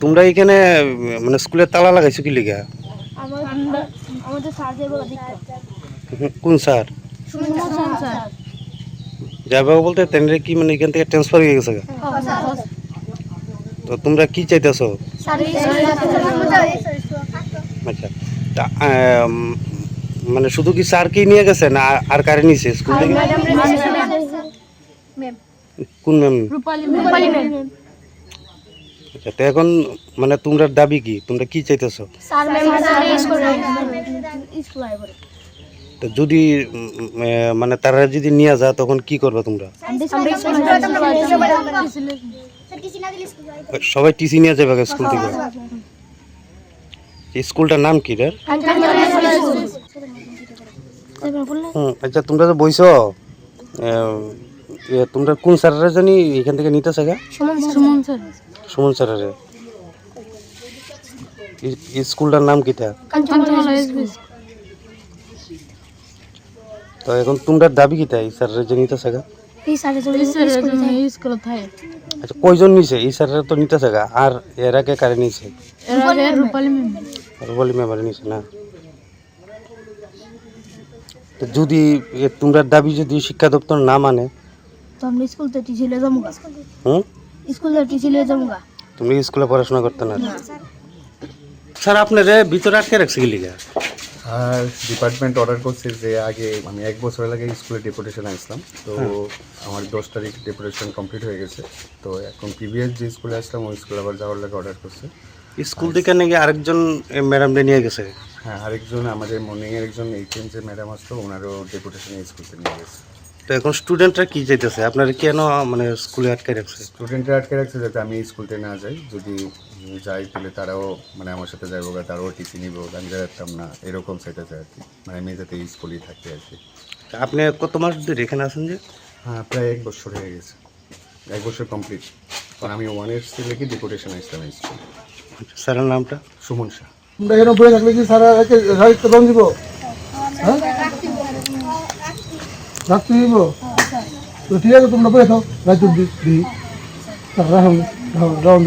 তোমরা এখানে মানে স্কুলের তালা লাগাইছো কি লিগা? আমাদের স্যার যে বলা দিত কোন স্যার? সুমন স্যার যাবে বলতে তেনরে কি মানে এখান থেকে ট্রান্সফার হয়ে গেছে? তো তোমরা কি চাইতেছো? আচ্ছা তা মানে শুধু কি স্যারকেই নিয়ে গেছে না আর কারে নিছে স্কুল থেকে? কোন ম্যাম? রূপালী ম্যাম। আচ্ছা তো এখন মানে তোমরা দাবি কি, তোমরা কি চাইতেছো? স্যার ম্যাম স্কুল আইবো তো যদি মানে তারা যদি নিয়ে যায় তখন কি করবে তোমরা? সবাই টিসি নিয়ে যাবে স্কুল থেকে? স্কুলটার নাম কি রে? আচ্ছা তোমরা তো বইছো তোমরা কোন স্যারেরা জানি এখান থেকে নিতেছে গা? সুমন স্যারের স্কুলটার নাম কিটা? তো এখন তোমরা দাবি কিটা এই স্যারের যে নিতেছে গা? আচ্ছা কয়জন নিছে? এই স্যারেরা তো নিতেছে গা, আর এর আগে কারে নিছে? রূপালী ম্যাম নিছে না? তো যদি তোমরা দাবি যদি শিক্ষা দপ্তর না মানে তুমি স্কুলে পড়াশোনা করতে না? স্যার আপনারা ভিতরে আটকে রাখছে কি লিগা? আর ডিপার্টমেন্ট অর্ডার করছে যে আগে আমি 1 বছর আগে স্কুলে ডেপুটেশন আসলাম, তো আমার 10 তারিখ ডেপুটেশন কমপ্লিট হয়ে গেছে। তো এখন প্রিভিয়াস যে স্কুলে আসলাম ওই স্কুলে আবার যাওয়ার লাগে অর্ডার করছে। স্কুল থেকে নাকি আরেকজন ম্যাডামকে নিয়ে গেছে? হ্যাঁ, আরেকজন আমাদের মর্নিংয়ের একজন এইচএম যে ম্যাডাম আসতো ওনারও ডেপুটেশন স্কুল থেকে নিয়ে গেছে। তো এখন স্টুডেন্টরা কি চাইতেছে? আপনারা কেন মানে স্কুলে আটকে রাখছে? স্টুডেন্টরা আটকে রাখছে যাতে আমি স্কুলতে না যাই, যদি যাই তাহলে তারাও মানে আমার সাথে যাইব, তারাও টিসি নিব, আমি যাইতাম না, এরকম চাইতেছে আর কি, মানে আমি যাতে স্কুলেই থাকি আর কি। আপনি কত মাস ধরে এখানে আছেন যে? হ্যাঁ, প্রায় 1 বছর হয়ে গেছে, 1 বছর কমপ্লিট। কারণ আমি 1 ইয়ার্স থেকে ডেপুটেশন আসলাম স্কুল। স্যারের নামটা? সুমন শাহ। তোমরা এখানে বসে থাকলে কি সারা রাখতে পান দিব? হ্যাঁ রাখতে দিব তো ঠিক আছে, তোমরা বসে থাও রাখতে দিই রাখুন রাখুন